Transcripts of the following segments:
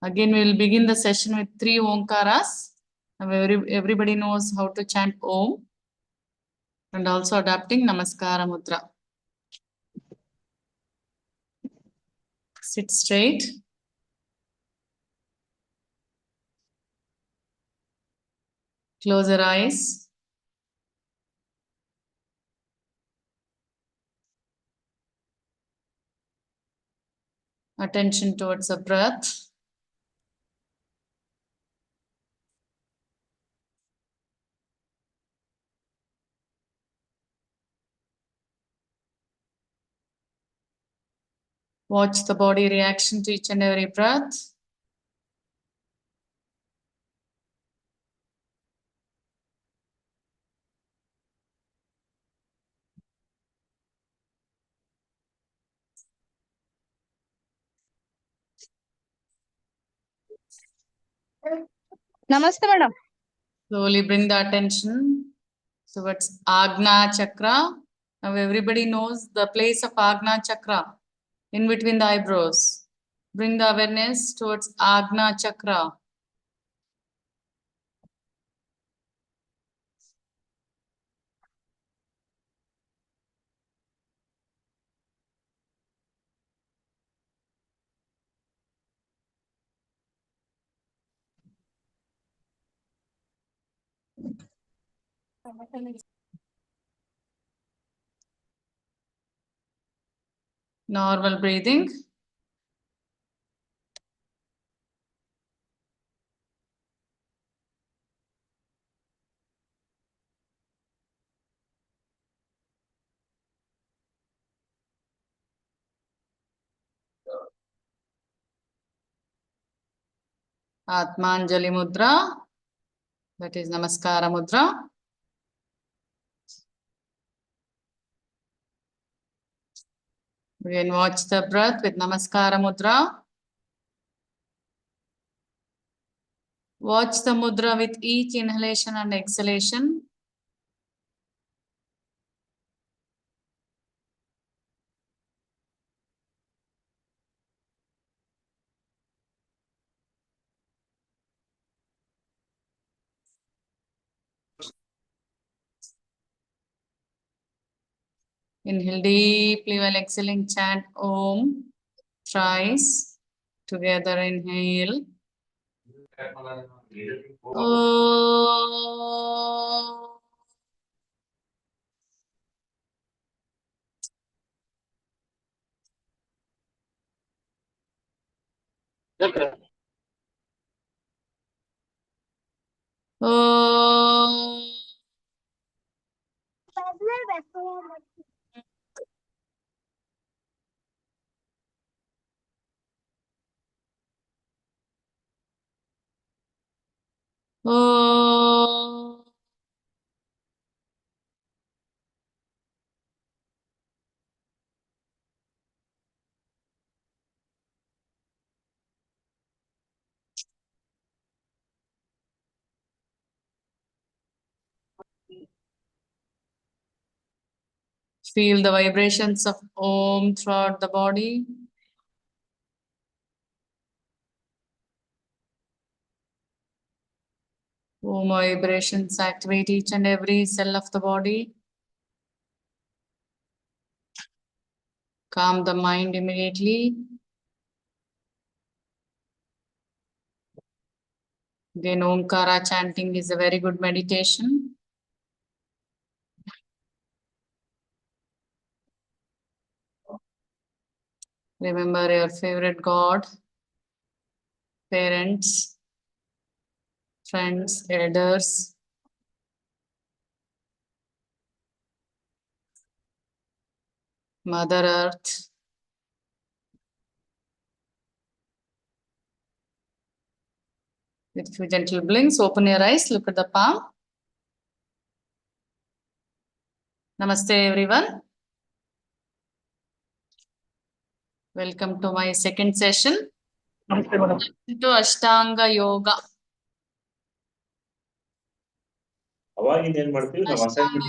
Again, we will begin the session with 3 Omkaras. Everybody knows how to chant Om and also adapting Namaskara Mudra. Sit straight. Close your eyes. Attention towards the breath. Watch the body reaction to each and every breath. Namaste, madam. Slowly bring the attention towards Agna Chakra. Now everybody knows the place of Agna Chakra in between the eyebrows. Bring the awareness towards Agna Chakra. Normal breathing. Atmanjali Mudra. That is Namaskara Mudra. Again, watch the breath with Namaskara Mudra. Watch the mudra with each inhalation and exhalation. Inhale deeply while exhaling, chant Om thrice. Together inhale. Om. Om. Om. Feel the vibrations of Om throughout the body. Om vibrations activate each and every cell of the body. Calm the mind immediately. Again, Omkara chanting is a very good meditation. Remember your favorite God, parents, friends, elders. Mother Earth. With few gentle blinks, open your eyes, look at the palm. Namaste everyone. Welcome to my second session. Namaste, madam. To Ashtanga Yoga. ಅವಾಗಿಂದ ಏನ್ ಮಾಡ್ತೀವಿ ನಾವು Ashtanga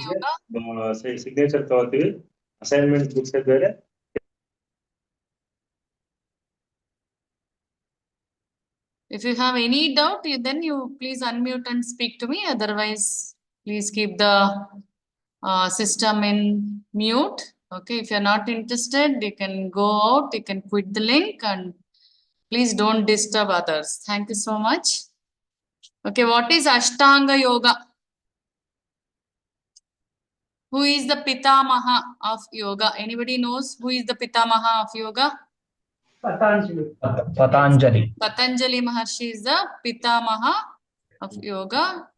assignment signature ತಗೋತೀವಿ assignment books ಬೇರೆ If you have any doubt, then you please unmute and speak to me. Otherwise, please keep the system in mute. Okay, if you're not interested, you can go out, you can quit the link, and please don't disturb others. Thank you so much. Okay, what is Ashtanga Yoga? Who is the Pitamaha of Yoga? Anybody knows who is the Pitamaha of Yoga? Patanjali. Patanjali Maharshi is the Pitamaha of Yoga,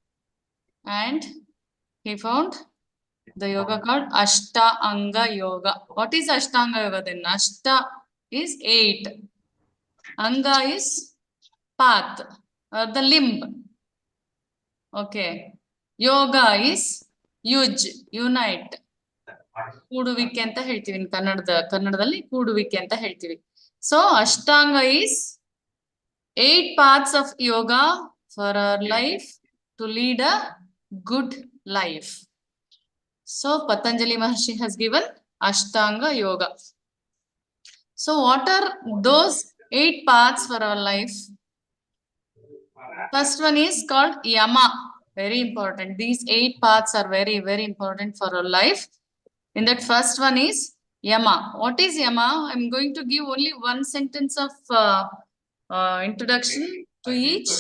and he found the yoga called Ashtanga Yoga. What is Ashtanga Yoga then? Ashta is 8. Anga is path or the limb. Okay. Yoga is ಯುಜ್ unite ಕೂಡುವಿಕೆ ಅಂತ ಹೇಳ್ತೀವಿ ಕನ್ನಡದಲ್ಲಿ ಕೂಡುವಿಕೆ ಅಂತ ಹೇಳ್ತೀವಿ. So Ashtanga is 8 paths of yoga for our life to lead a good life. So Patanjali Maharshi has given Ashtanga Yoga. So what are those 8 paths for our life? First one is called Yama. Very important. These 8 paths are very, very important for our life. In that first one is Yama. What is Yama? I'm going to give only one sentence of introduction to each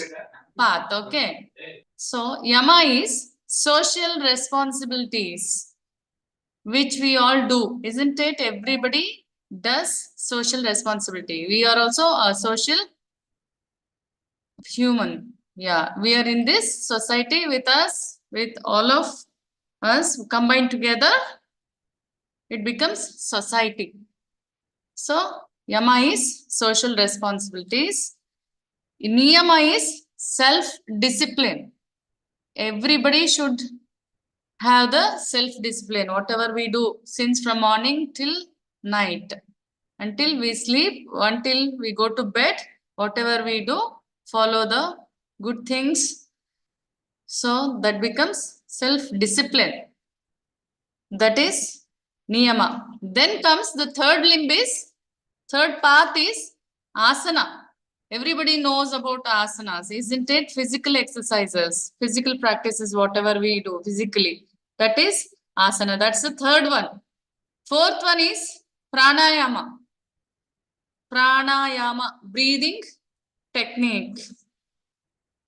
path. Okay. So Yama is social responsibilities, which we all do, isn't it? Everybody does social responsibility. We are also a social human. Yeah, we are in this society with us, with all of us combined together, it becomes society. So Yama is social responsibilities. Niyama is self-discipline. Everybody should have the self-discipline, whatever we do, since from morning till night, until we sleep, until we go to bed, whatever we do, follow the good things. So that becomes self-discipline. That is Niyama. Then comes the third limb is, third path is Asana. Everybody knows about asanas, isn't it? Physical exercises, physical practices, whatever we do physically. That is Asana. That's the third one. Fourth one is Pranayama. Pranayama, breathing technique.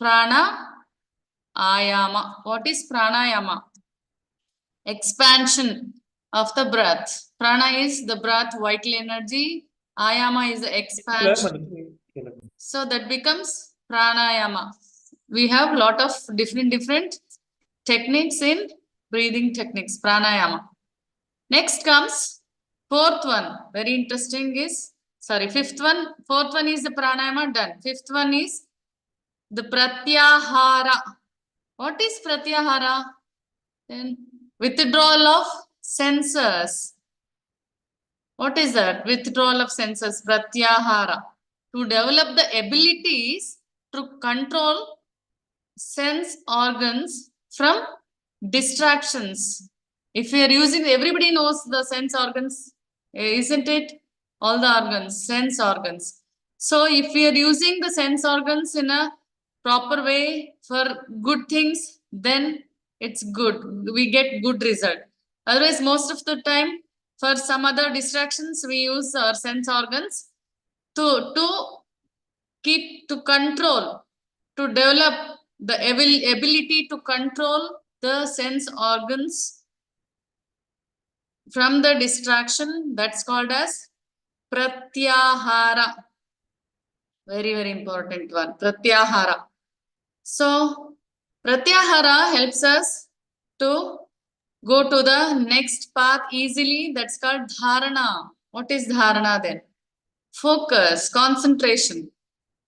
Pranayama. What is pranayama? Expansion of the breath. Prana is the breath, vital energy. Ayama is the expansion. So that becomes pranayama. We have a lot of different techniques in breathing techniques. Pranayama. Next comes fourth one. Very interesting is, sorry, fifth one. Fourth one is the pranayama, done. Fifth one is the pratyahara. What is pratyahara? Then withdrawal of senses. What is that? Withdrawal of senses, pratyahara. To develop the abilities to control sense organs from distractions. If we are using, everybody knows the sense organs, isn't it? All the organs, sense organs. So if we are using the sense organs in a proper way for good things, then it's good. We get good result. Otherwise, most of the time, for some other distractions, we use our sense organs to keep, to control, to develop the ability to control the sense organs from the distraction. That's called as pratyahara. Very, very important one, pratyahara. So pratyahara helps us to go to the next path easily. That's called dharana. What is dharana then? Focus, concentration.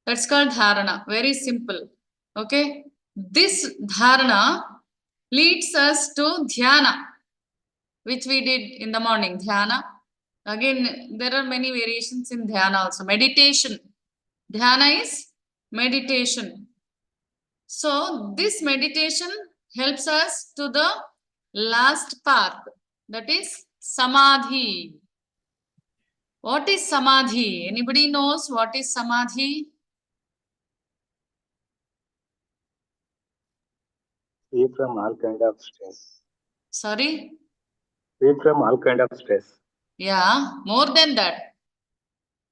That's called dharana. Very simple. Okay. This dharana leads us to dhyana, which we did in the morning. Dhyana. Again, there are many variations in dhyana also. Meditation. Dhyana is meditation. So this meditation helps us to the last path, that is samadhi. What is samadhi? Anybody knows what is samadhi? Free from all kind of stress. Sorry? Free from all kind of stress. Yeah, more than that.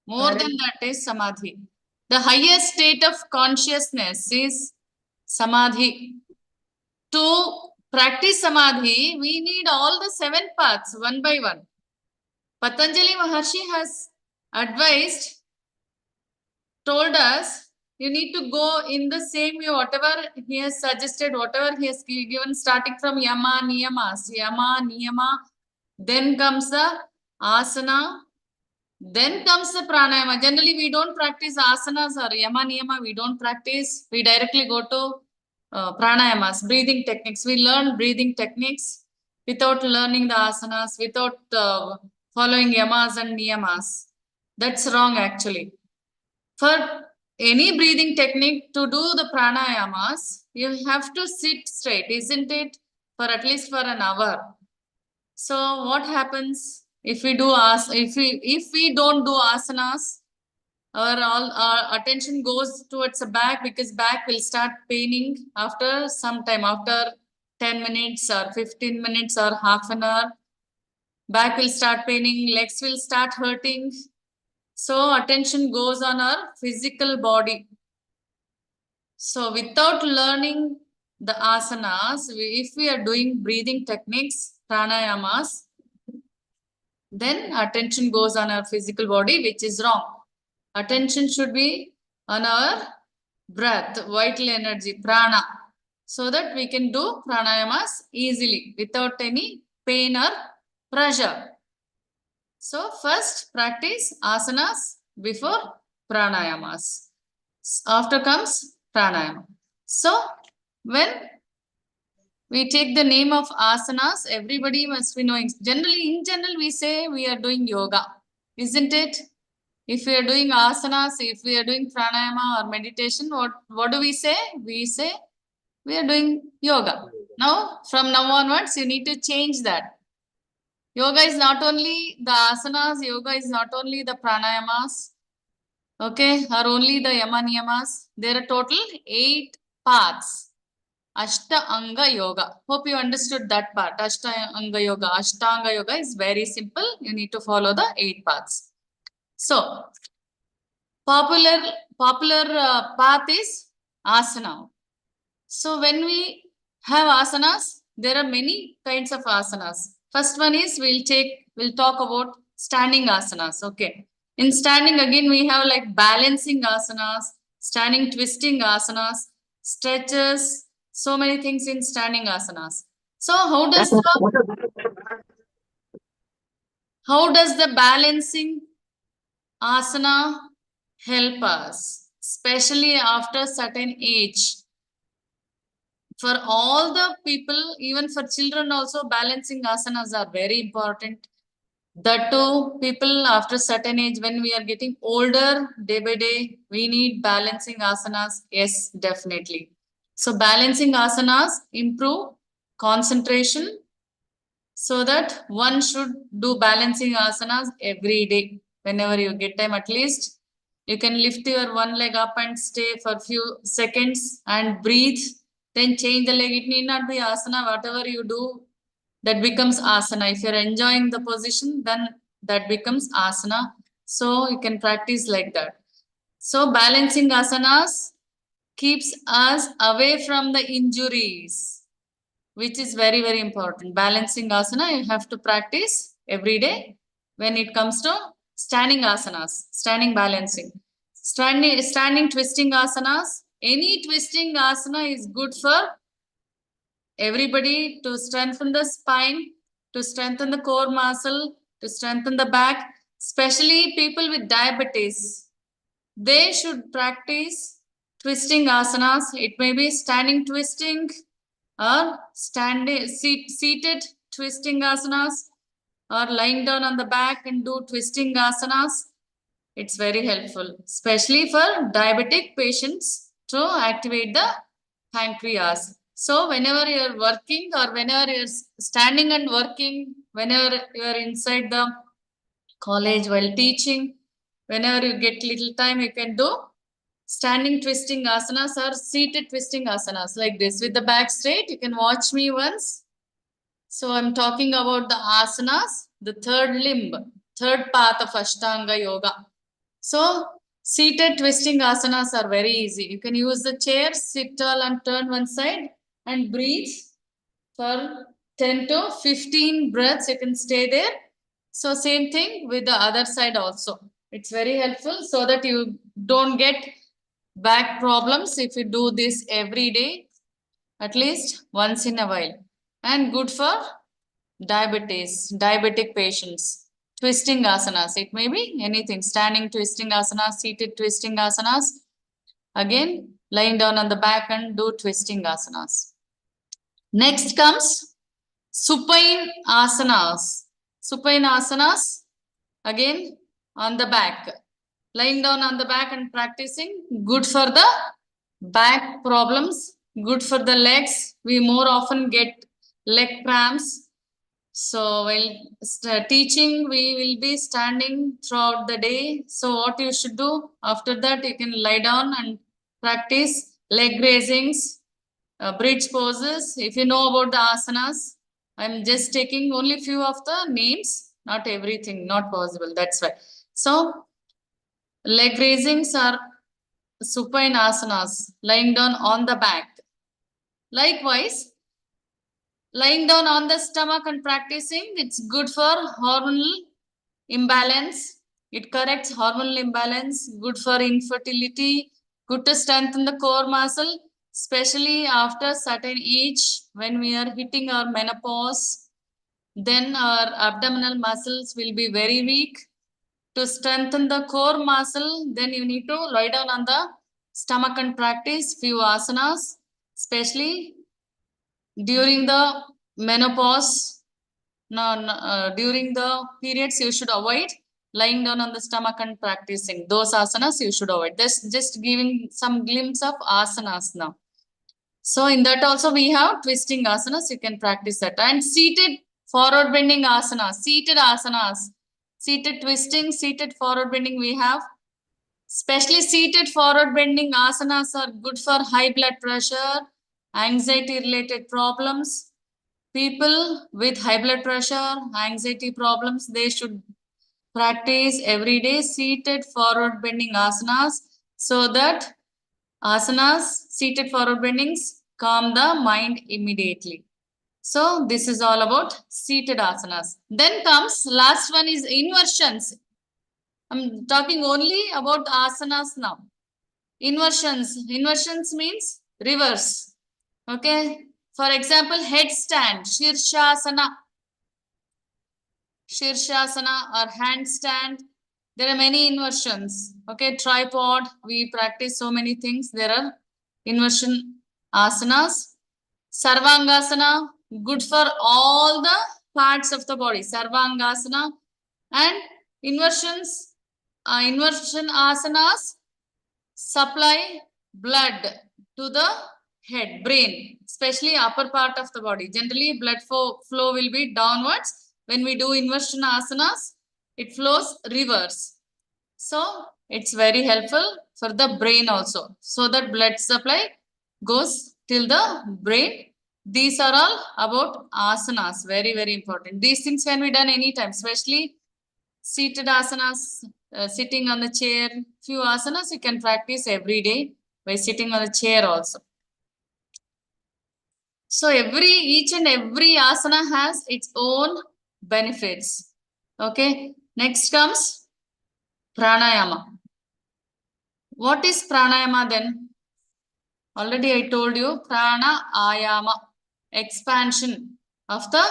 More than that is samadhi. The highest state of consciousness is samadhi. To practice samadhi, we need all the 7 paths one by one. Patanjali Maharshi has advised, told us, you need to go in the same way, whatever he has suggested, whatever he has given, starting from yama, niyama, then comes the asana, then comes the pranayama. Generally, we don't practice asanas or yama, niyama, we don't practice. We directly go to pranayamas, breathing techniques. We learn breathing techniques without learning the asanas, without following yamas and niyamas. That's wrong actually. For any breathing technique to do the pranayamas, you have to sit straight, isn't it? For at least for an hour. So what happens if we do if we don't do asanas? Our attention goes towards the back, because back will start paining after some time, after 10 minutes or 15 minutes or half an hour. Back will start paining, legs will start hurting. So attention goes on our physical body. So without learning the asanas, if we are doing breathing techniques, pranayamas, then attention goes on our physical body, which is wrong. Attention should be on our breath, vital energy, prana, so that we can do pranayamas easily without any pain or pressure. So first practice asanas before pranayamas. After comes pranayama. So when we take the name of asanas, everybody must be knowing. Generally, in general, we say we are doing yoga, isn't it? If we are doing asanas, if we are doing pranayama or meditation, what do we say? We say we are doing yoga. Now, from now onwards, you need to change that. Yoga is not only the asanas, yoga is not only the pranayamas, okay, or only the yama niyamas. There are total 8 paths. Ashtanga yoga. Hope you understood that part. Ashtanga yoga. Ashtanga yoga is very simple. You need to follow the 8 paths. So, popular path is asana. So, when we have asanas, there are many kinds of asanas. First one is we'll talk about standing asanas. Okay. In standing, again, we have like balancing asanas, standing twisting asanas, stretches, so many things in standing asanas. So how does the balancing asana help us, especially after certain age? For all the people, even for children also, balancing asanas are very important. The two people after certain age, when we are getting older day by day, we need balancing asanas. Yes, definitely. So balancing asanas improve concentration, so that one should do balancing asanas every day. Whenever you get time, at least you can lift your one leg up and stay for a few seconds and breathe. Then change the leg. It need not be asana. Whatever you do, that becomes asana. If you're enjoying the position, then that becomes asana. So you can practice like that. So balancing asanas keeps us away from the injuries, which is very, very important. Balancing asana, you have to practice every day. When it comes to standing asanas, standing balancing, standing twisting asanas, any twisting asana is good for everybody, to strengthen the spine, to strengthen the core muscle, to strengthen the back, especially people with diabetes. They should practice twisting asanas. It may be standing twisting or seated twisting asanas, or lying down on the back and do twisting asanas. It's very helpful, especially for diabetic patients, to activate the pancreas. So whenever you're working, or whenever you're standing and working, whenever you're inside the college while teaching, whenever you get little time, you can do Standing twisting asanas or seated twisting asanas like this with the back straight. You can watch me once. So I'm talking about the asanas, the third limb, third path of Ashtanga yoga. So seated twisting asanas are very easy. You can use the chair, sit tall and turn one side and breathe for 10 to 15 breaths. You can stay there. So same thing with the other side also. It's very helpful so that you don't get back problems if you do this every day, at least once in a while. And good for diabetic patients. Twisting asanas, it may be anything. Standing twisting asanas, seated twisting asanas. Again, lying down on the back and do twisting asanas. Next comes supine asanas. Supine asanas, again on the back. Lying down on the back and practicing, good for the back problems, good for the legs. We more often get leg cramps. So while teaching, we will be standing throughout the day. So what you should do after that, you can lie down and practice leg raisings, bridge poses. If you know about the asanas, I'm just taking only few of the names, not everything, not possible. That's why. So leg raisings are supine asanas, lying down on the back. Likewise, lying down on the stomach and practicing, it's good for hormonal imbalance. It corrects hormonal imbalance, good for infertility, good to strengthen the core muscle, especially after certain age when we are hitting our menopause. Then our abdominal muscles will be very weak. To strengthen the core muscle, then you need to lie down on the stomach and practice few asanas, especially during the menopause. During the periods, you should avoid lying down on the stomach and practicing. Those asanas you should avoid. Just giving some glimpse of asanas now. So in that also we have twisting asanas. You can practice that. And seated forward bending asanas, seated asanas. Seated twisting, seated forward bending we have. Especially seated forward bending asanas are good for high blood pressure, anxiety related problems. People with high blood pressure, anxiety problems, they should practice every day seated forward bending asanas so that asanas, seated forward bendings, calm the mind immediately. So this is all about seated asanas. Then comes last one is inversions. I'm talking only about asanas now. Inversions. Inversions means reverse. Okay. For example, headstand, Shirshasana. Shirshasana or handstand. There are many inversions. Okay. Tripod. We practice so many things. There are inversion asanas. Sarvangasana. Good for all the parts of the body. Sarvangasana. And inversions. Inversion asanas supply blood to the head, brain, especially upper part of the body. Generally, blood flow will be downwards. When we do inversion asanas, it flows reverse. So, it's very helpful for the brain also. So that blood supply goes till the brain. These are all about asanas. Very, very important. These things can be done anytime, especially seated asanas, sitting on the chair. Few asanas you can practice every day by sitting on the chair also. So each and every asana has its own benefits. Okay. Next comes pranayama. What is pranayama then? Already I told you prana ayama, expansion of the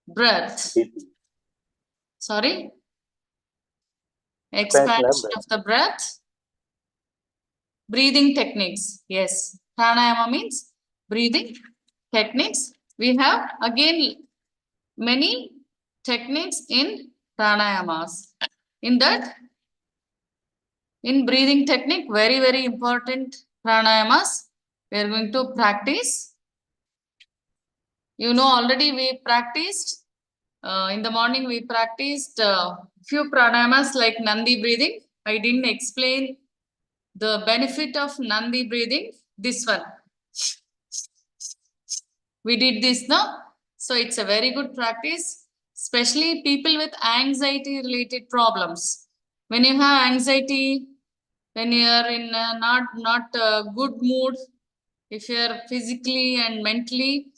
breath. Sorry. Expansion of the breath. Breathing techniques. Yes. Pranayama means breathing techniques. We have again many techniques in pranayamas. In that, in breathing technique, very, very important pranayamas. We are going to practice. You know, already we practiced. In the morning, we practiced few pranayamas like Nandi breathing. I didn't explain The benefit of Nandi breathing, this one. We did this now. So it's a very good practice, especially people with anxiety related problems. When you have anxiety, when you are in a not a good mood, if you are physically and mentally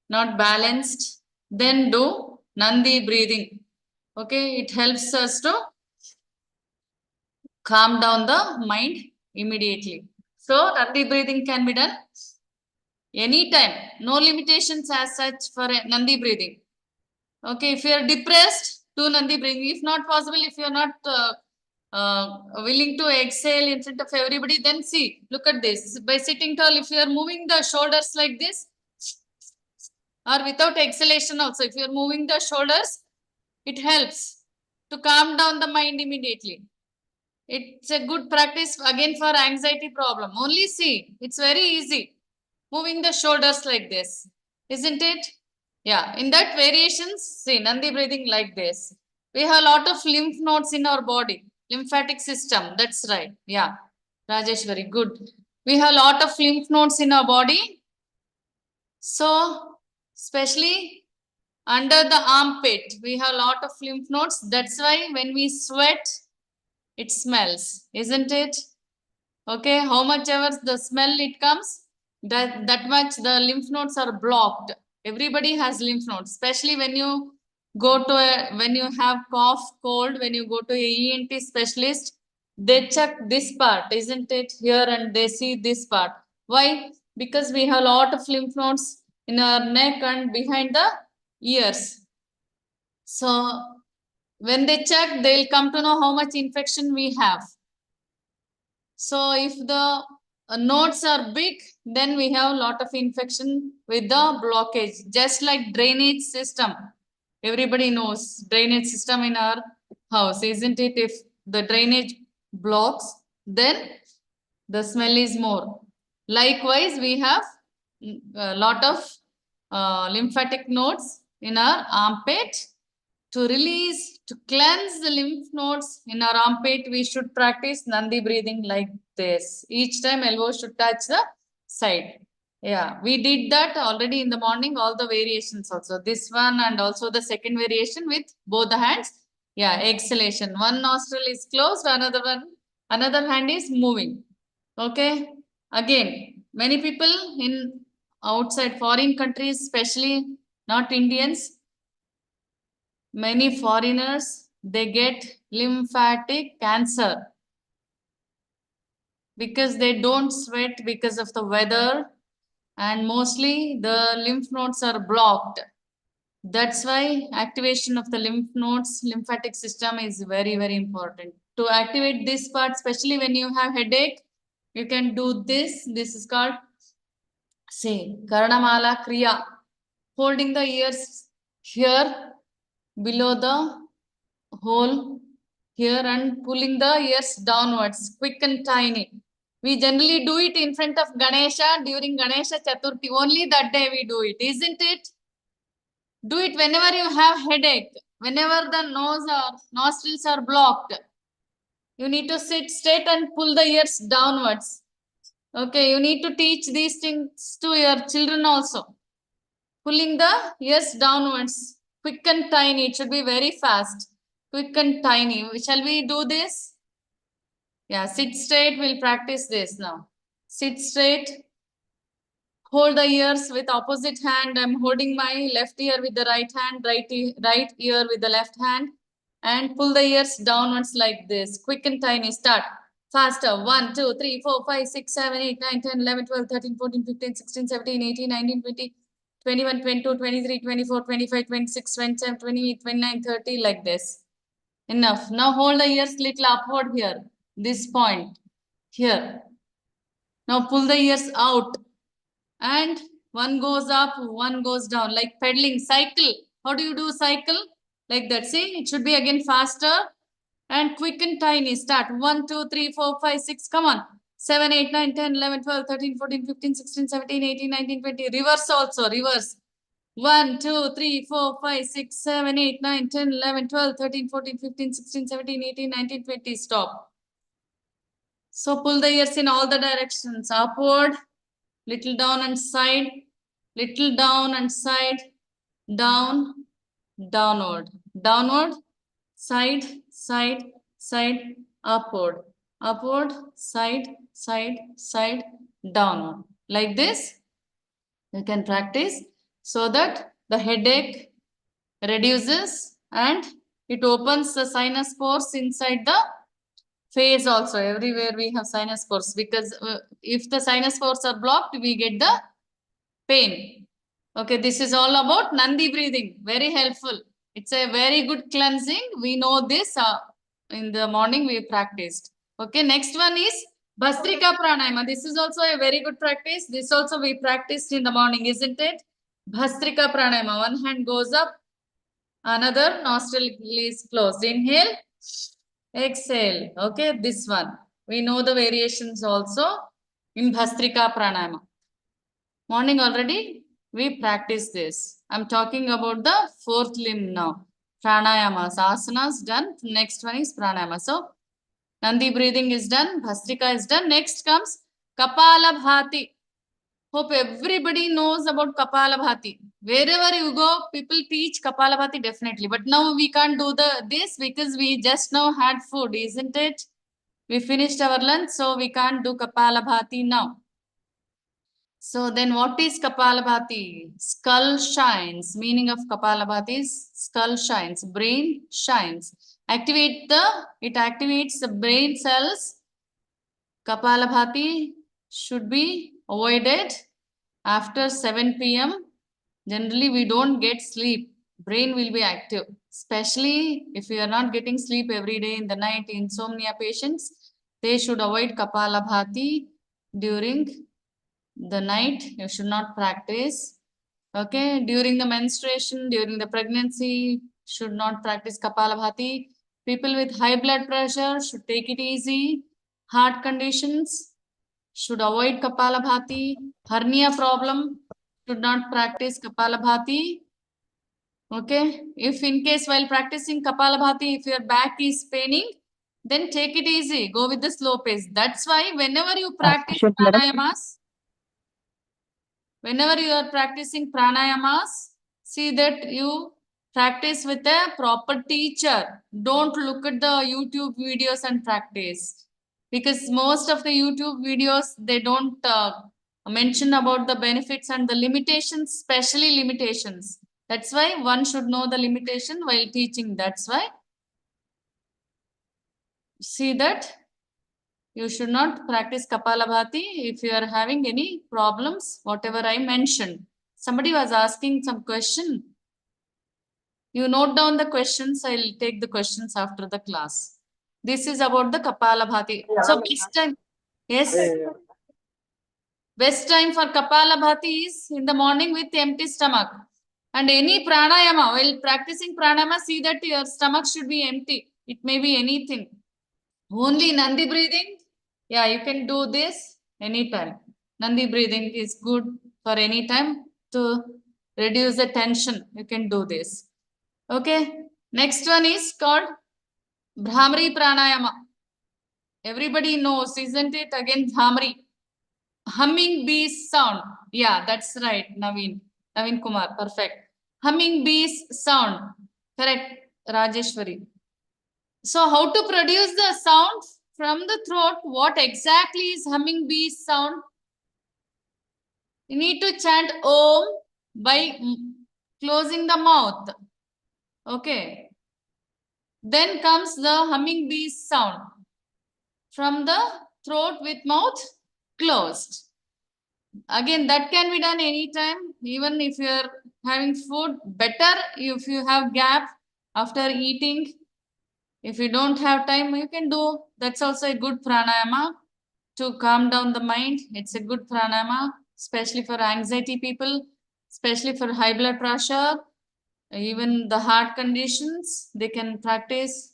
not balanced, then do Nandi breathing. Okay, it helps us to calm down the mind immediately. So Nandi breathing can be done anytime. No limitations as such for Nandi breathing. Okay, if you are depressed, do Nandi breathing. If not possible, if you are not willing to exhale in front of everybody, then see, look at this. By sitting tall, if you are moving the shoulders like this, or without exhalation also, if you are moving the shoulders, it helps to calm down the mind immediately. It's a good practice again for anxiety problem. Only see, it's very easy. Moving the shoulders like this, isn't it? Yeah, in that variations, see, Nandi breathing like this. We have a lot of lymph nodes in our body, lymphatic system. That's right. Yeah, Rajesh, very good. We have a lot of lymph nodes in our body. So, especially under the armpit, we have a lot of lymph nodes. That's why when we sweat, it smells, isn't it? Okay, how much ever the smell it comes, that much the lymph nodes are blocked. Everybody has lymph nodes, especially when you go to when you have cough, cold, when you go to a ENT specialist, they check this part, isn't it? Here, and they see this part. Why? Because we have a lot of lymph nodes in our neck and behind the ears. So when they check, they'll come to know how much infection we have. So if the nodes are big, then we have a lot of infection with the blockage, just like drainage system. Everybody knows drainage system in our house, isn't it? If the drainage blocks, then the smell is more. Likewise, we have a lot of lymphatic nodes in our armpit. To release, to cleanse the lymph nodes in our armpit, we should practice Nandi breathing like this. Each time elbow should touch the side. Yeah, we did that already in the morning, all the variations also. This one and also the second variation with both the hands. Yeah, exhalation. One nostril is closed, another hand is moving. Okay. Again, many people in outside foreign countries, especially not Indians, many foreigners, they get lymphatic cancer because they don't sweat because of the weather, and mostly the lymph nodes are blocked. That's why activation of the lymph nodes, lymphatic system is very, very important. To activate this part, especially when you have headache, you can do this. This is called, say, Karnamala Kriya. Holding the ears here below the hole here and pulling the ears downwards, quick and tiny. We generally do it in front of Ganesha during Ganesha Chaturthi. Only that day we do it, isn't it? Do it whenever you have headache, whenever the nose or nostrils are blocked. You need to sit straight and pull the ears downwards. Okay, you need to teach these things to your children also. Pulling the ears downwards, quick and tiny. It should be very fast. Quick and tiny. Shall we do this? Yeah, sit straight. We'll practice this now. Sit straight. Hold the ears with opposite hand. I'm holding my left ear with the right hand, right ear with the left hand. And pull the ears downwards like this. Quick and tiny. Start. Faster. 1, 2, 3, 4, 5, 6, 7, 8, 9, 10, 11, 12, 13, 14, 15, 16, 17, 18, 19, 20. 21, 22, 23, 24, 25, 26, 27, 28, 29, 30, like this. Enough. Now hold the ears little upward here. This point. Here. Now pull the ears out. And one goes up, one goes down. Like pedaling. Cycle. How do you do cycle? Like that. See, it should be again faster. And quick and tiny. Start. 1, 2, 3, 4, 5, 6. Come on. 7, 8, 9, 10, 11, 12, 13, 14, 15, 16, 17, 18, 19, 20. Reverse also. Reverse. 1, 2, 3, 4, 5, 6, 7, 8, 9, 10, 11, 12, 13, 14, 15, 16, 17, 18, 19, 20. Stop. So pull the ears in all the directions. Upward, little down and side, little down and side, down, downward, downward, side, side, side, upward, upward, side, side, side, downward. Like this, you can practice so that the headache reduces and it opens the sinus pores inside the face also. Everywhere we have sinus pores, because if the sinus pores are blocked, we get the pain. Okay, this is all about Nandi breathing. Very helpful. It's a very good cleansing. We know this in the morning we practiced. Okay, next one is Bhastrika Pranayama. This is also a very good practice. This also we practiced in the morning, isn't it? Bhastrika Pranayama. One hand goes up, another nostril is closed. Inhale, exhale. Okay, this one. We know the variations also in Bhastrika Pranayama. Morning already we practice this. I'm talking about the fourth limb now. Pranayamas, asanas done. Next one is pranayama. So Nandi breathing is done. Bhastrika is done. Next comes Kapalabhati. Hope everybody knows about Kapalabhati. Wherever you go, people teach Kapalabhati definitely. But now we can't do this because we just now had food, isn't it? We finished our lunch, so we can't do Kapalabhati now. So then what is Kapalabhati? Skull shines. Meaning of Kapalabhati is skull shines. Brain shines. It activates the brain cells. Kapalabhati should be avoided after 7 p.m. Generally, we don't get sleep. Brain will be active. Especially if you are not getting sleep every day in the night, insomnia patients, they should avoid Kapalabhati during the night. You should not practice. Okay, during the menstruation, during the pregnancy, should not practice Kapalabhati. People with high blood pressure should take it easy. Heart conditions should avoid Kapalabhati. Hernia problem should not practice Kapalabhati. Okay, if in case while practicing Kapalabhati, if your back is paining, then take it easy. Go with the slow pace. That's why whenever you practice pranayamas, whenever you are practicing pranayamas, see that you practice with a proper teacher. Don't look at the YouTube videos and practice. Because most of the YouTube videos, they don't mention about the benefits and the limitations, especially limitations. That's why one should know the limitation while teaching. That's why see that you should not practice Kapalabhati if you are having any problems, whatever I mentioned. Somebody was asking some question. You note down the questions. I'll take the questions after the class. This is about the Kapalabhati. So best time, yes. Best time for Kapalabhati is in the morning with empty stomach. And any pranayama, while practicing pranayama, see that your stomach should be empty. It may be anything. Only Nandi breathing, yeah, you can do this anytime. Nandi breathing is good for any time to reduce the tension. You can do this. Okay. Next one is called Bhramari Pranayama. Everybody knows, isn't it? Again, Bhramari. Humming bee sound. Yeah, that's right, Naveen Kumar. Perfect. Humming bees sound. Correct, Rajeshwari. So how to produce the sound from the throat? What exactly is humming bee sound? You need to chant Om by closing the mouth. Okay. Then comes the humming bee sound from the throat with mouth closed. Again, that can be done anytime, even if you are having food. Better if you have gap after eating. If you don't have time, you can do. That's also a good pranayama to calm down the mind. It's a good pranayama, especially for anxiety people, especially for high blood pressure, even the heart conditions. They can practice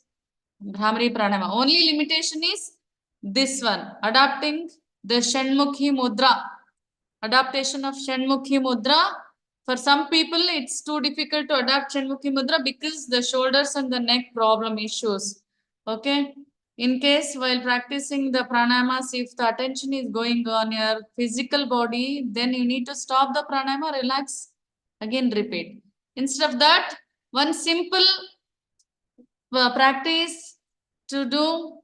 Bhramari pranayama. Only limitation is this one, adapting the Shanmukhi mudra. Adaptation of Shanmukhi mudra. For some people, it's too difficult to adapt Shanmukhi mudra because the shoulders and the neck problem issues. Okay. In case while practicing the pranayamas, if the attention is going on your physical body, then you need to stop the pranayama, relax, again repeat. Instead of that, one simple practice to do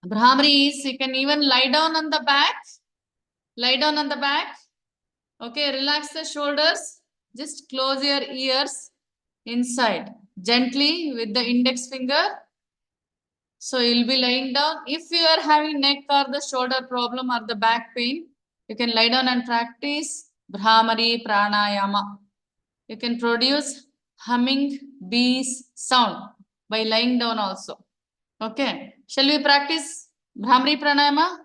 Brahmari is you can even lie down on the back. Lie down on the back. Okay, relax the shoulders. Just close your ears inside. Gently with the index finger. So you'll be lying down. If you are having neck or the shoulder problem or the back pain, you can lie down and practice Brahmari Pranayama. You can produce humming bees sound by lying down also. Okay. Shall we practice Brahmari Pranayama?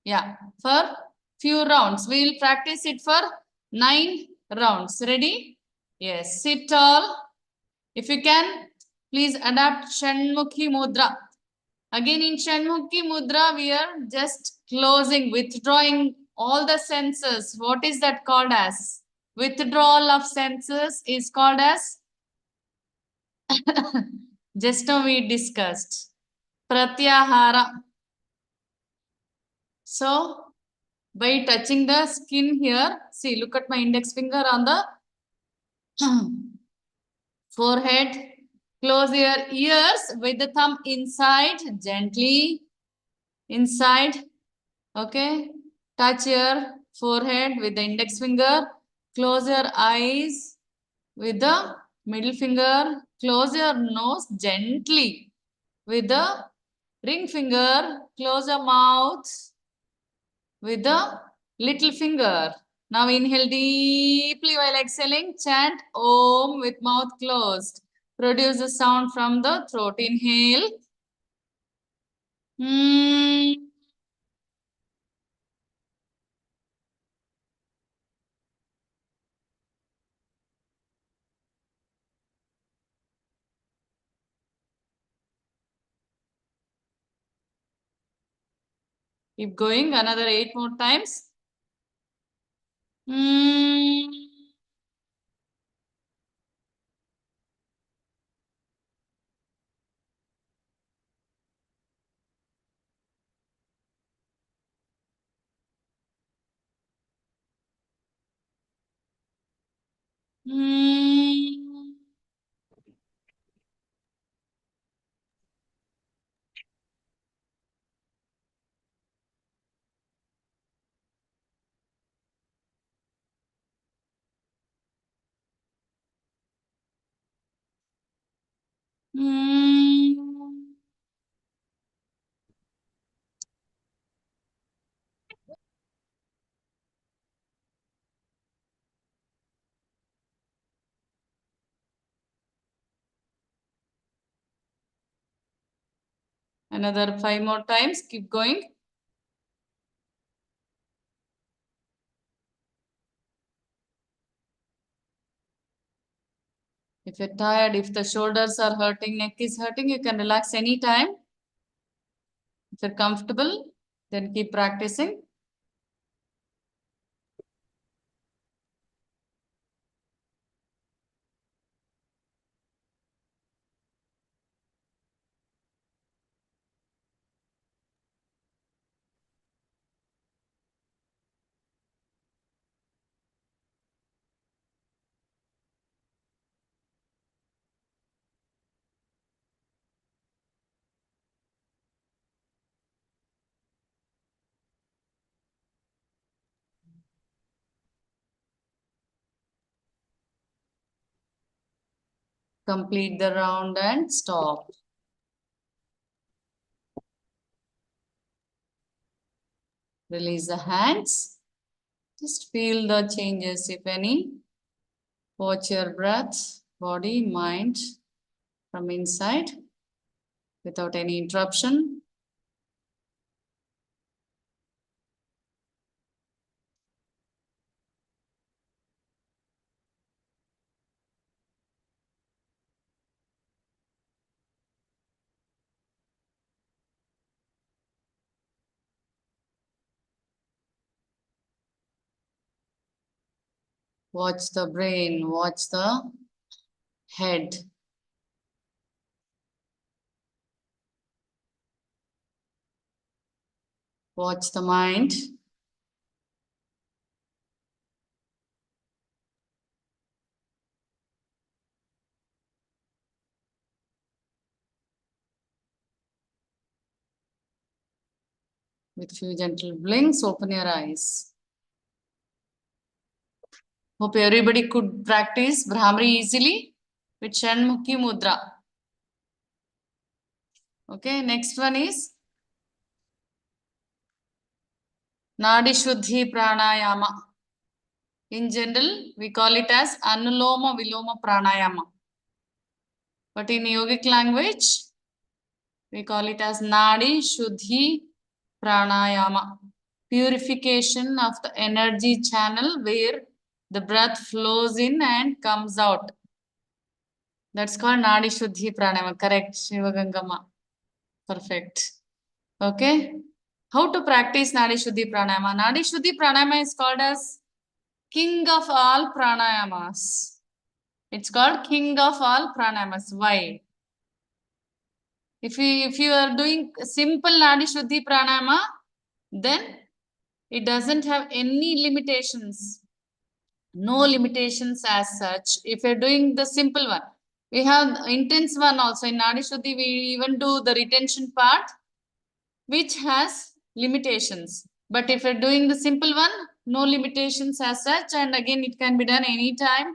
Yeah. For few rounds. We will practice it for 9 rounds. Ready? Yes. Sit tall. If you can, please adapt Shanmukhi Mudra. Again in Shanmukhi Mudra, we are just closing, withdrawing all the senses. What is that called as? Withdrawal of senses is called as? Just now we discussed. Pratyahara. So, by touching the skin here, see, look at my index finger on the forehead. Close your ears with the thumb inside, gently inside. Okay. Touch your forehead with the index finger. Close your eyes with the middle finger. Close your nose gently with the ring finger. Close your mouth with the little finger. Now inhale deeply while exhaling. Chant Om with mouth closed. Produce a sound from the throat. Inhale. Keep going another 8 more times. Another 5 more times. Keep going. If you're tired, if the shoulders are hurting, neck is hurting, you can relax anytime. If you're comfortable, then keep practicing. Complete the round and stop. Release the hands. Just feel the changes, if any. Watch your breath, body, mind from inside without any interruption. Watch the brain, watch the head. Watch the mind. With few gentle blinks, open your eyes. Hope everybody could practice Brahmari easily with Shanmukhi Mudra. Okay, next one is Nadi Shuddhi Pranayama. In general, we call it as Anuloma Viloma Pranayama. But in yogic language, we call it as Nadi Shuddhi Pranayama. Purification of the energy channel where the breath flows in and comes out. That's called Nadi Shuddhi Pranayama. Correct, Shivagangama. Perfect. Okay. How to practice Nadi Shuddhi Pranayama? Nadi Shuddhi Pranayama is called as king of all pranayamas. It's called king of all pranayamas. Why? If you are doing simple Nadi Shuddhi Pranayama, then it doesn't have any limitations. No limitations as such. If you're doing the simple one, we have intense one also. In Nadi Shuddhi, we even do the retention part, which has limitations. But if you're doing the simple one, no limitations as such, and again, it can be done anytime.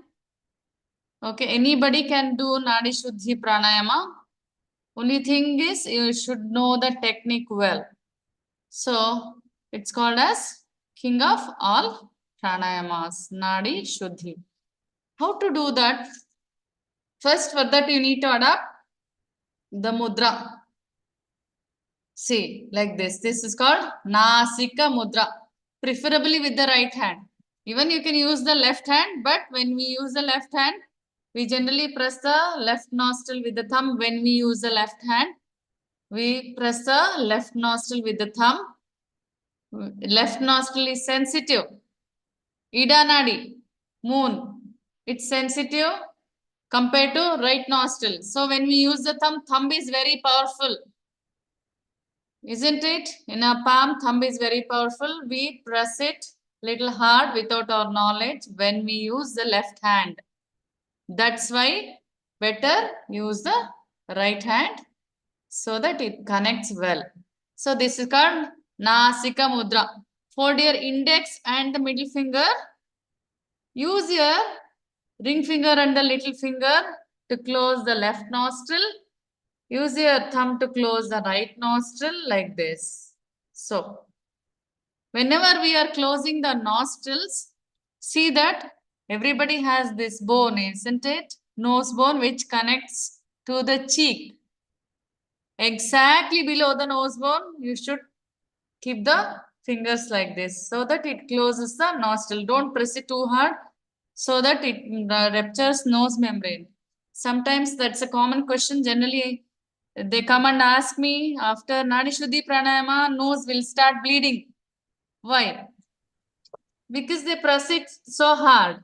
Okay, anybody can do Nadi Shuddhi Pranayama. Only thing is, you should know the technique well. So, it's called as king of all pranayamas, Nadi Shuddhi. How to do that? First, for that, you need to adapt the mudra. See, like this. This is called Nasika Mudra, preferably with the right hand. Even you can use the left hand, but when we use the left hand, we generally press the left nostril with the thumb. When we use the left hand, we press the left nostril with the thumb. Left nostril is sensitive. Ida Nadi, moon, it's sensitive compared to right nostril. So when we use the thumb is very powerful. Isn't it? In our palm, thumb is very powerful. We press it little hard without our knowledge when we use the left hand. That's why better use the right hand so that it connects well. So this is called Nasika Mudra. Hold your index and the middle finger. Use your ring finger and the little finger to close the left nostril. Use your thumb to close the right nostril like this. So, whenever we are closing the nostrils, see that everybody has this bone, isn't it? Nose bone which connects to the cheek. Exactly below the nose bone, you should keep the fingers like this so that it closes the nostril. Don't press it too hard so that it ruptures nose membrane. Sometimes that's a common question. Generally, they come and ask me after Nadi Shuddhi Pranayama, nose will start bleeding. Why? Because they press it so hard.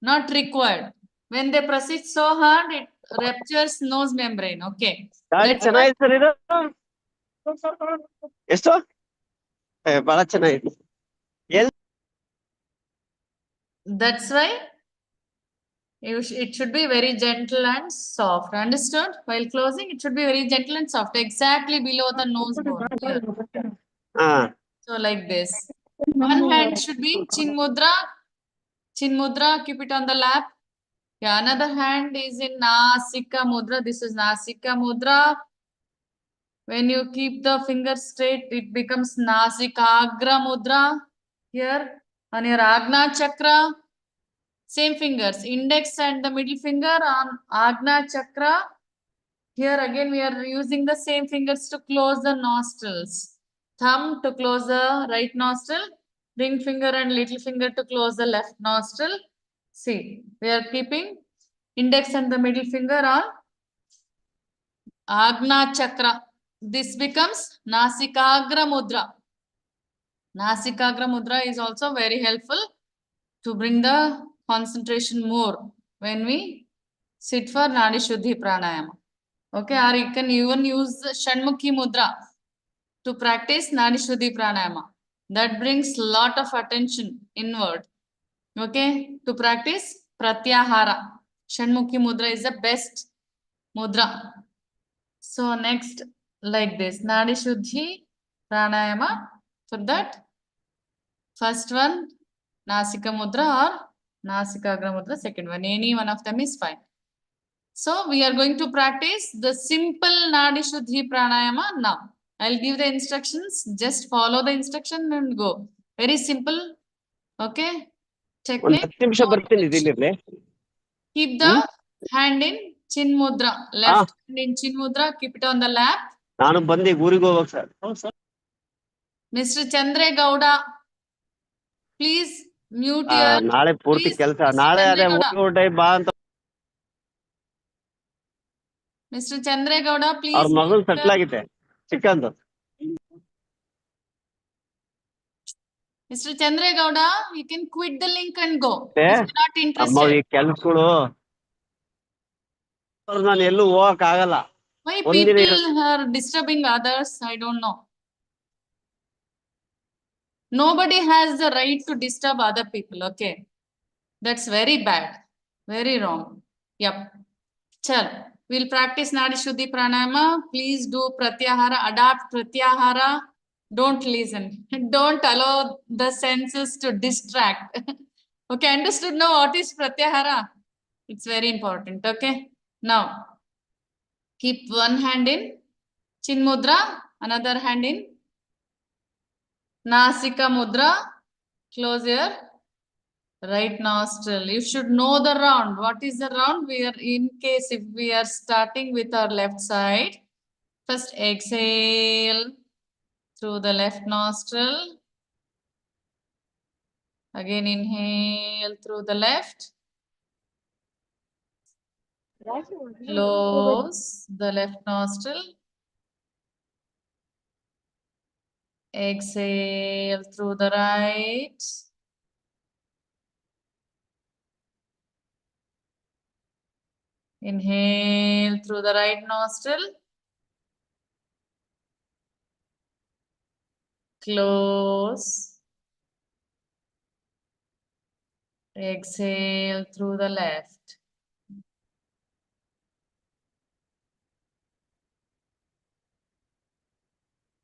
Not required. When they press it so hard, it ruptures nose membrane. Okay. ಚೆನ್ನಾಗಿದೆ sir ಇದು ಎಷ್ಟು ಬಹಳ ಚೆನ್ನಾಗಿದೆ. That's why it should be very gentle and soft. Understood? While closing, it should be very gentle and soft. Exactly below the nose bone. Here. ಹಾ So like this. One hand should be Chin Mudra. Chin Mudra, keep it on the lap. Yeah, another hand is in Nasika Mudra. This is Nasika Mudra. When you keep the finger straight, it becomes Nasikagra Mudra. Here, on your Agna Chakra, same fingers, index and the middle finger on Agna Chakra. Here again, we are using the same fingers to close the nostrils. Thumb to close the right nostril, ring finger and little finger to close the left nostril. See, we are keeping index and the middle finger on Agna Chakra. This becomes Nasikagra Mudra. Nasikagra Mudra is also very helpful to bring the concentration more when we sit for Nadi Shuddhi Pranayama. Okay, or you can even use the Shanmukhi Mudra to practice Nadi Shuddhi Pranayama. That brings lot of attention inward. Okay, to practice Pratyahara. Shanmukhi Mudra is the best mudra. So next, like this, Nadi Shuddhi Pranayama. For that, first one, Nasika Mudra or Nasikagra Mudra, second one. Any one of them is fine. So we are going to practice the simple Nadi Shuddhi Pranayama now. I'll give the instructions. Just follow the instruction and go. Very simple. Okay. ಒಂದ್ Technique. 10 ನಿಮಿಷ ಬರ್ತೀನಿ ಇದಿರ್ಲಿ. Keep the hand in Chin Mudra. Left hand in Chin Mudra. Keep it on the lap. ನಾನು ಬಂದು ಊರಿಗೆ ಹೋಗ್ಬೇಕು sir. ಹೌದು sir. Mr. Chandre Gowda, please mute your. ನಾಳೆ ಪೂರ್ತಿ Please, ಕೆಲಸ. Mr. ನಾಳೆ ಅದೇ Chandre Gowda. ಬಾ ಅಂತ. Mr. Chandre Gowda, please. ಅವ್ರ ಮಗಳು mute ಸೆಟ್ಲ್ the- ಆಗಿದೆ ಚಿಕ್ಕಂದು. Mr. Chandre Gowda, you can quit the link and go. If you're not ಅಮ್ಮ interested. ಈ ಕೆಲ್ಸಗಳು ನಾನು ಎಲ್ಲೂ ಹೋಗಕ್ ಆಗಲ್ಲ. Why ಒಂದಿನ people are disturbing others? I don't know. Nobody has the right to disturb other people. Okay. That's very bad. Very wrong. Yep. Chal. We'll practice Nadi Shuddhi Pranayama. Please do Pratyahara. Adapt Pratyahara. Don't listen. Don't allow the senses to distract. Okay. Understood now what is Pratyahara? It's very important. Okay. Now, keep one hand in Chin Mudra, another hand in Nasika Mudra. Close your right nostril. You should know the round. What is the round? We are, in case if we are starting with our left side, first exhale through the left nostril. Again inhale through the left. Close the left nostril. Exhale through the right. Inhale through the right nostril. Close. Exhale through the left.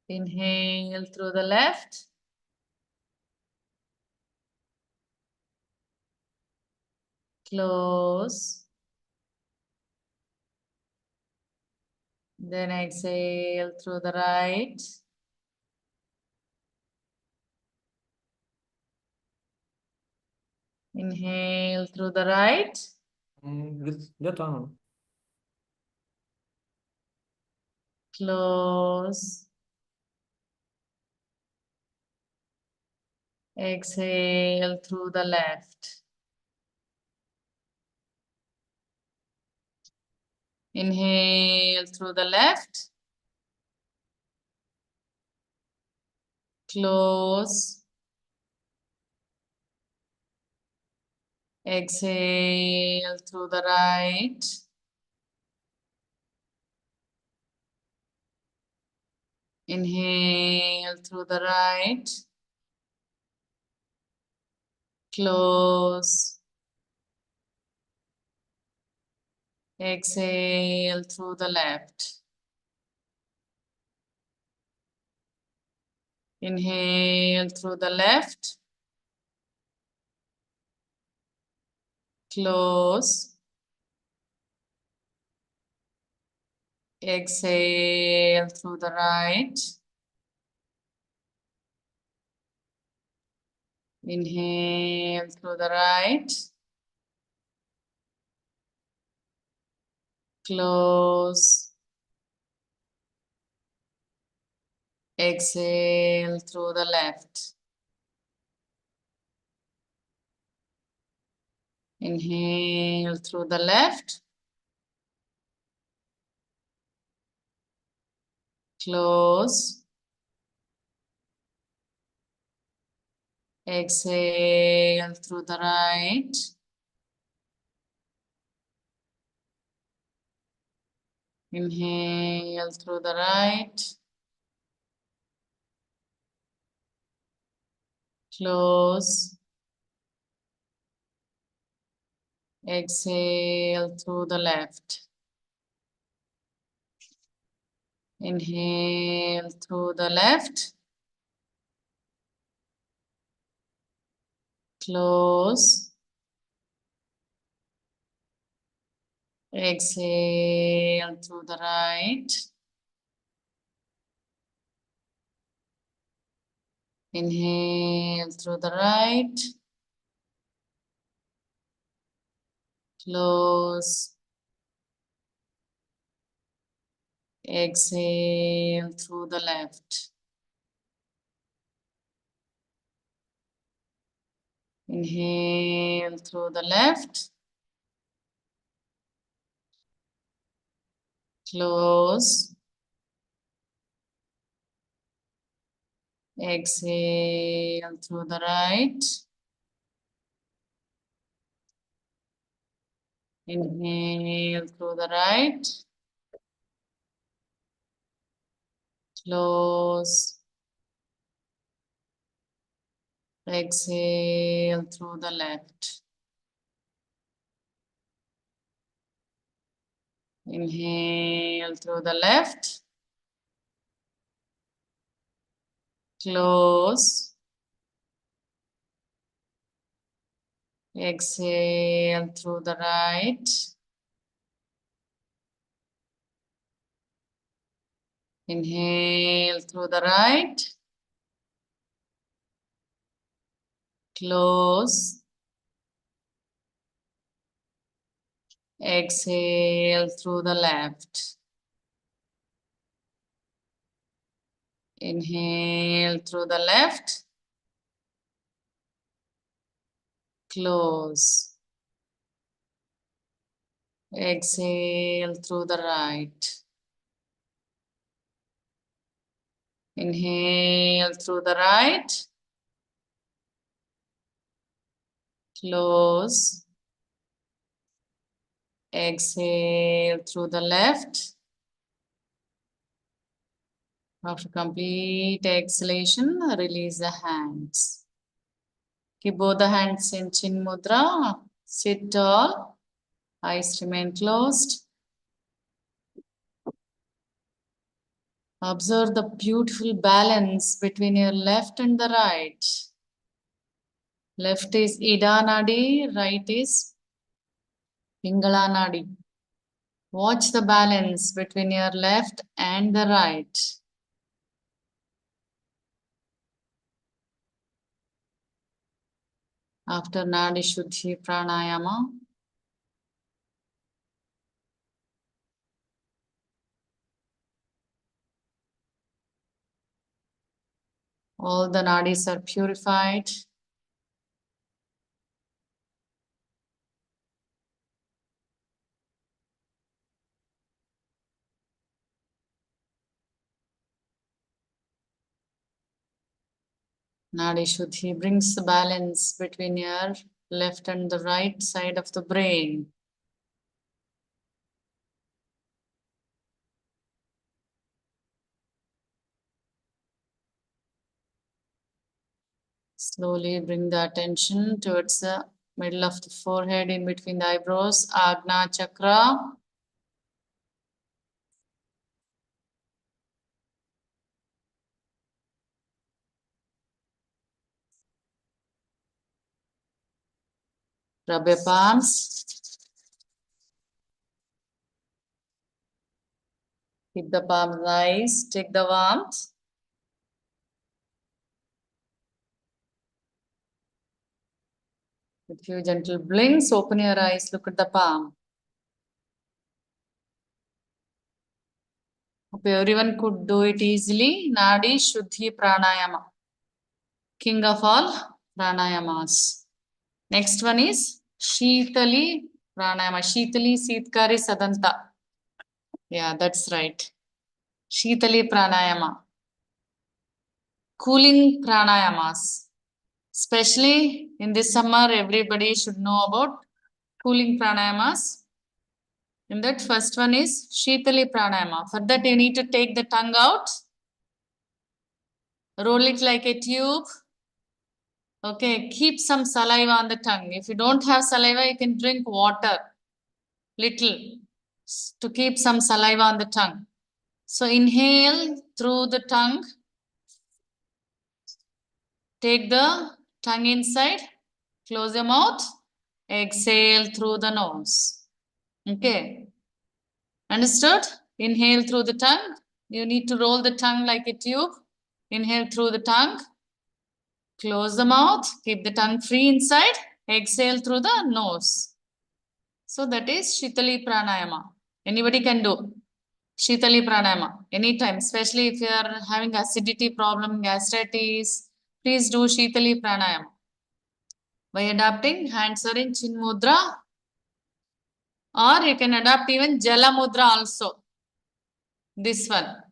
Inhale through the left. Close. Then exhale through the right. Inhale through the right. Close. Exhale through the left. Inhale through the left. Close. Exhale through the right. Inhale through the right. Close. Exhale through the left. Inhale through the left. Close. Exhale through the right. Inhale through the right. Close. Exhale through the left. Inhale through the left. Close. Exhale through the right. Inhale through the right. Close. Exhale through the left. Inhale through the left. Close. Exhale through the right. Inhale through the right. Close. Exhale through the left. Inhale through the left. Close. Exhale through the right. Inhale through the right. Close. Exhale through the left. Inhale through the left. Close. Exhale through the right. Inhale through the right. Close. Exhale through the left. Inhale through the left. Close. Exhale through the right. Inhale through the right. Close. Exhale through the left. After complete exhalation, release the hands. Keep both the hands in Chin Mudra. Sit tall. Eyes remain closed. Observe the beautiful balance between your left and the right. Left is Ida Nadi, right is Pingala Nadi. Watch the balance between your left and the right. After Nadi Shuddhi Pranayama, all the nadis are purified. Nadi Shuddhi brings the balance between your left and the right side of the brain. Slowly bring the attention towards the middle of the forehead, in between the eyebrows, Agna Chakra. Rub your palms. Keep the palms nice. Take the warmth. With few gentle blinks, open your eyes, look at the palm. Hope everyone could do it easily. Nadi Shuddhi Pranayama. King of all pranayamas. Next one is Shitali Pranayama. Shitali Sitkari Sadanta. Yeah, that's right. Shitali Pranayama. Cooling pranayamas. Especially in this summer, everybody should know about cooling pranayamas. In that, first one is Shitali Pranayama. For that, you need to take the tongue out, roll it like a tube, Okay, keep some saliva on the tongue. If you don't have saliva, you can drink water, little, to keep some saliva on the tongue. So inhale through the tongue. Take the tongue inside, close your mouth, exhale through the nose. Okay, understood? Inhale through the tongue. You need to roll the tongue like a tube. Inhale through the tongue. Close the mouth, keep the tongue free inside, exhale through the nose. So that is Shitali Pranayama. Anybody can do Shitali Pranayama anytime, especially if you are having acidity problem, gastritis, please do Shitali Pranayama. By adapting, hands are in Chin Mudra, or you can adapt even Jala Mudra also. This one.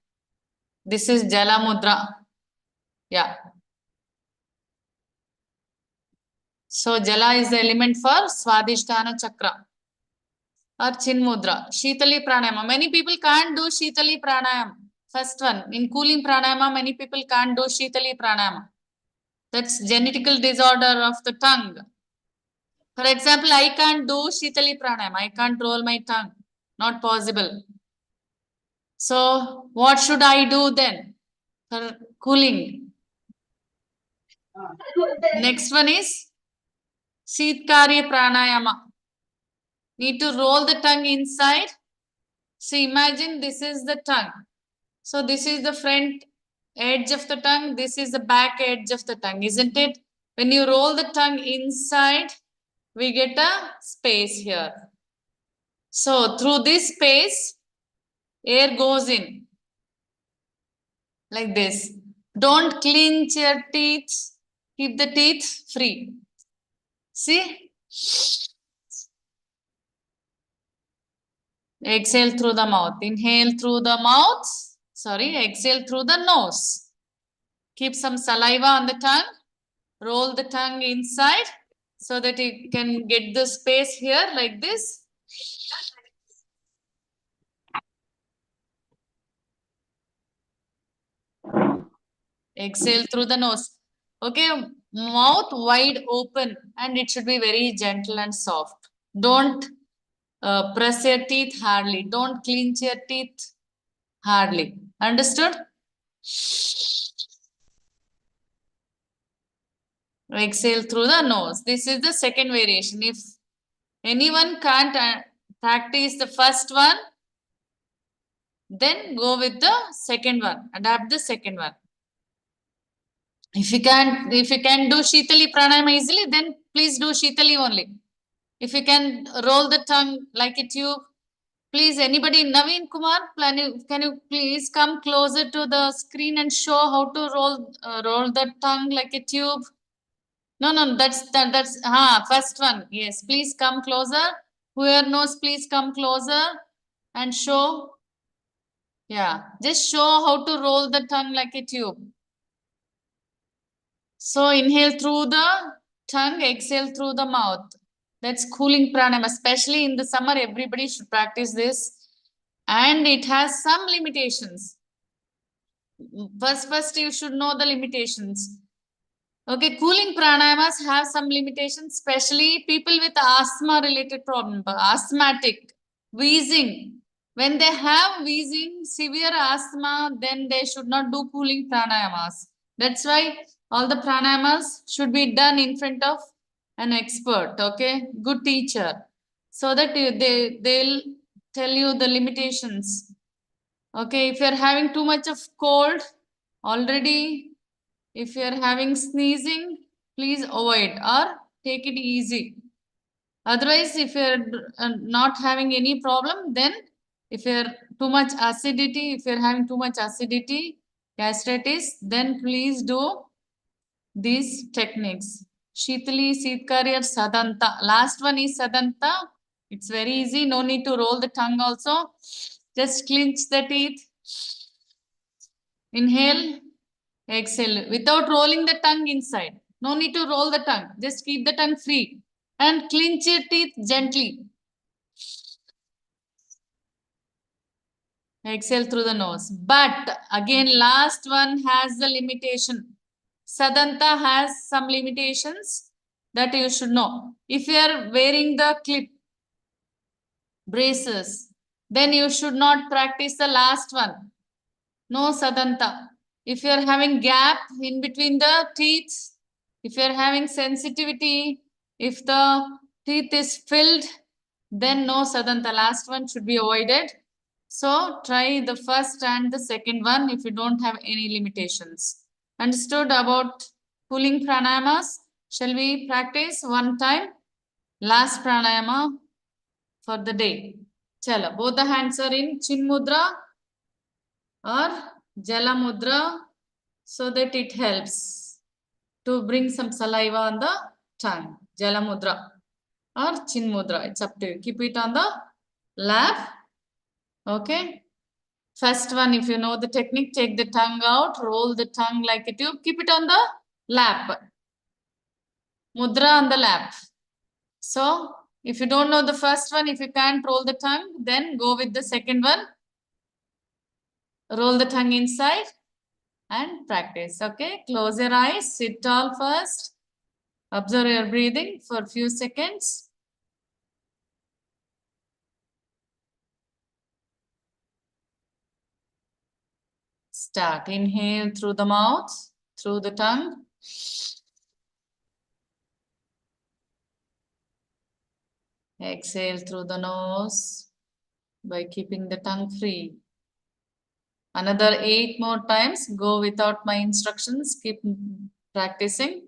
This is Jala Mudra. Yeah. So Jala is the element for Swadhisthana Chakra or Chin Mudra. Shitali Pranayama. Many people can't do Shitali Pranayama. First one, in cooling Pranayama, many people can't do Shitali Pranayama. That's genetical disorder of the tongue. For example, I can't do Shitali Pranayama. I can't roll my tongue. Not possible. So what should I do then for cooling? Next one is Shitkari Pranayama. Need to roll the tongue inside. So imagine this is the tongue. So this is the front edge of the tongue. This is the back edge of the tongue, isn't it? When you roll the tongue inside, we get a space here. So through this space, air goes in like this. Don't clench your teeth. Keep the teeth free. See? Exhale through the mouth. Inhale through the mouth. Sorry, exhale through the nose. Keep some saliva on the tongue. Roll the tongue inside so that you can get the space here like this. Exhale through the nose. Okay, mouth wide open and it should be very gentle and soft. Don't press your teeth hardly. Don't clench your teeth hardly. Understood? Exhale through the nose. This is the second variation. If anyone can't practice the first one, then go with the second one. Adapt the second one. If you can do Shitali Pranayama easily, then please do Shitali only. If you can roll the tongue like a tube, please, anybody, Naveen Kumar, can you please come closer to the screen and show how to roll the tongue like a tube? No, that's first one. Yes, please come closer. Whoever knows, please come closer and show. Yeah, just show how to roll the tongue like a tube. So inhale through the tongue, exhale through the mouth. That's cooling pranayama. Especially in the summer, everybody should practice this. And it has some limitations. First you should know the limitations. Okay, cooling pranayamas have some limitations, especially people with asthma related problem, asthmatic, wheezing. When they have wheezing, severe asthma, then they should not do cooling pranayamas. That's why all the pranayamas should be done in front of an expert, okay, good teacher, so that they'll tell you the limitations. Okay, if you're having too much of cold already, if you're having sneezing, please avoid or take it easy. Otherwise, if you're not having any problem, then if you're too much acidity, if you're having too much acidity, gastritis, then please do these techniques. Shitali, Sitkari or Sadanta. Last one is Sadanta. It's very easy. No need to roll the tongue also. Just clench the teeth. Inhale. Exhale without rolling the tongue inside. No need to roll the tongue. Just keep the tongue free and clench your teeth gently. Exhale through the nose. But again, last one has the limitation. Sadanta has some limitations that you should know. If you are wearing the clip braces, then you should not practice the last one. No Sadanta. If you are having gap in between the teeth, if you are having sensitivity, if the teeth is filled, then no Sadanta. Last one should be avoided. So try the first and the second one if you don't have any limitations. Understood about pulling pranayamas? Shall we practice one time? Last pranayama for the day. Chala. Both the hands are in Chin Mudra or Jala Mudra so that it helps to bring some saliva on the tongue. Jala Mudra or Chin Mudra. It's up to you. Keep it on the lap. Okay. First one, if you know the technique, take the tongue out, roll the tongue like a tube, keep it on the lap. Mudra on the lap. So, if you don't know the first one, if you can't roll the tongue, then go with the second one. Roll the tongue inside and practice. Okay, close your eyes, sit tall first. Observe your breathing for a few seconds. Start. Inhale through the mouth, through the tongue. Exhale through the nose by keeping the tongue free. Another 8 more times. Go without my instructions. Keep practicing.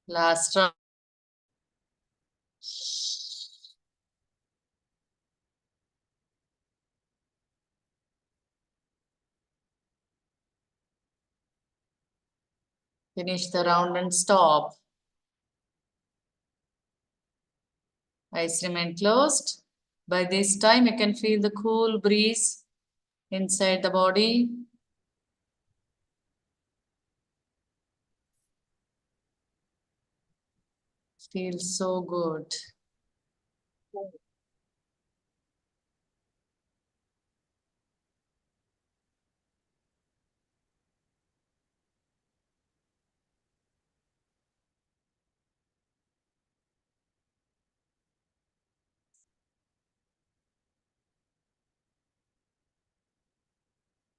Last round. Finish the round and stop. Eyes remain closed. By this time, you can feel the cool breeze inside the body. Feels so good.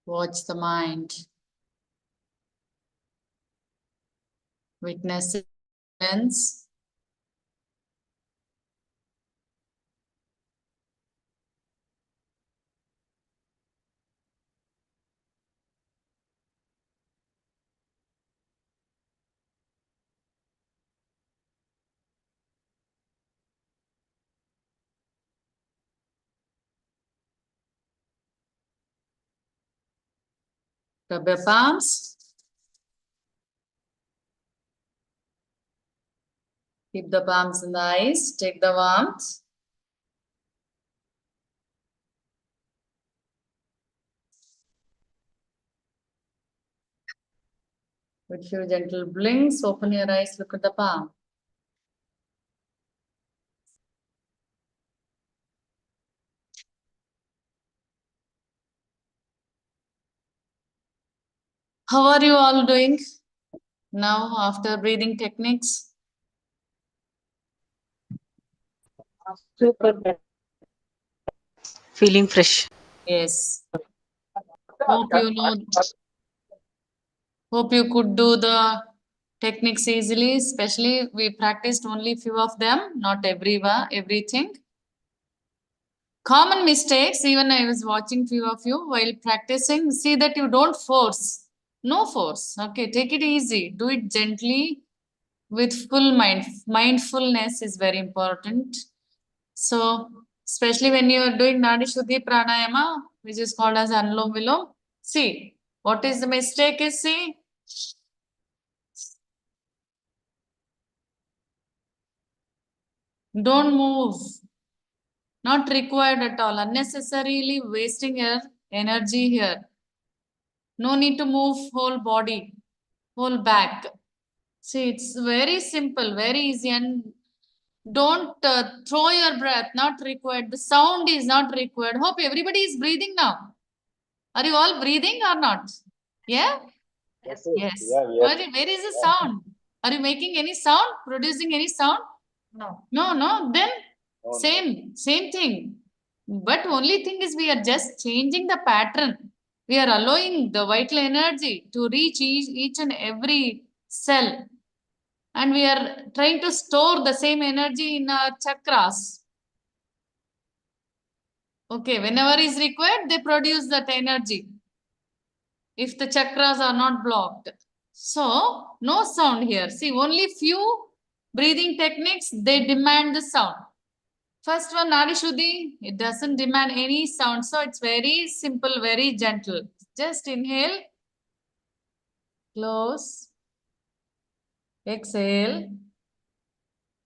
Watch the mind. Witness events. Rub your palms. Keep the palms in the eyes. Take the warmth. With few gentle blinks, open your eyes, look at the palm. How are you all doing now after breathing techniques? Super. Feeling fresh. Yes. Hope you know. Hope you could do the techniques easily. Especially we practiced only few of them, not everything. Common mistakes. Even I was watching few of you while practicing. See that you don't force. No force. Okay, take it easy. Do it gently with full mind. Mindfulness is very important. So, especially when you are doing Nadi Shuddhi Pranayama, which is called as Anulom Vilom, see, what is the mistake is, see, don't move, not required at all, unnecessarily wasting your energy here. No need to move whole body, whole back. See, it's very simple, very easy, and don't throw your breath, not required. The sound is not required. Hope everybody is breathing now. Are you all breathing or not? Yeah? Yes. Yes. Yeah, yes. Where is the sound? Are you making any sound? Producing any sound? No. No. Then No, no. same thing. But only thing is we are just changing the pattern. We are allowing the vital energy to reach each and every cell. And we are trying to store the same energy in our chakras. Okay, whenever is required, they produce that energy. If the chakras are not blocked. So, no sound here. See, only few breathing techniques, they demand the sound. First one, Nadi Shuddhi, it doesn't demand any sound. So, it's very simple, very gentle. Just inhale, close, exhale,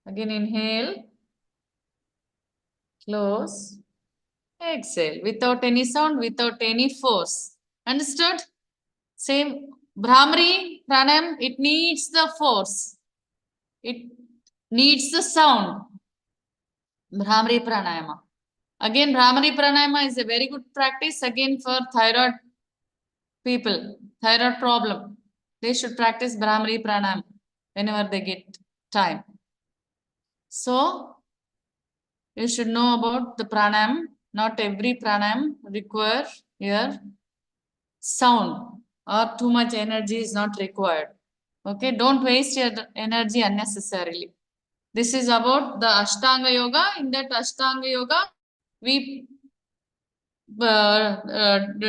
again inhale, close, exhale, without any sound, without any force. Understood? Same, Brahmari, Pranayam, it needs the force. It needs the sound. Brahmari Pranayama. Again, Brahmari Pranayama is a very good practice again for thyroid people, thyroid problem. They should practice Brahmari Pranayama whenever they get time. So, you should know about the pranayam. Not every pranayam require your sound or too much energy is not required. Okay, don't waste your energy unnecessarily. This is about the Ashtanga Yoga. In that Ashtanga Yoga, we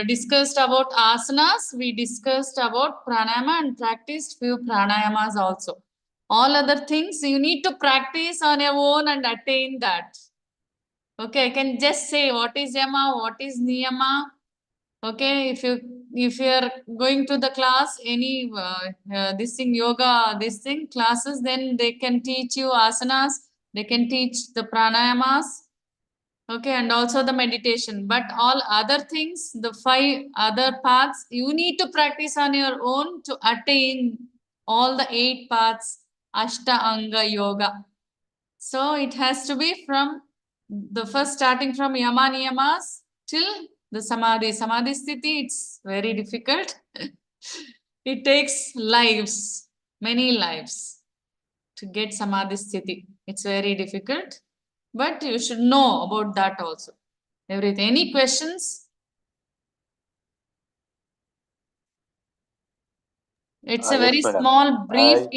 discussed about asanas, we discussed about pranayama and practiced few pranayamas also. All other things you need to practice on your own and attain that. Okay, I can just say what is yama, what is niyama. Okay, if you are going to the class, any this thing yoga, this thing classes, then they can teach you asanas, they can teach the pranayamas. Okay, and also the meditation. But all other things, the 5 other paths, you need to practice on your own to attain all the 8 paths, Ashtanga Yoga. So it has to be from the first starting from Yama Niyamas till the Samadhi. Samadhi Sthiti, it's very difficult. It takes lives, many lives to get Samadhi Sthiti. It's very difficult. But you should know about that also. Everything. Any questions? It's a Yes, very madam. small, brief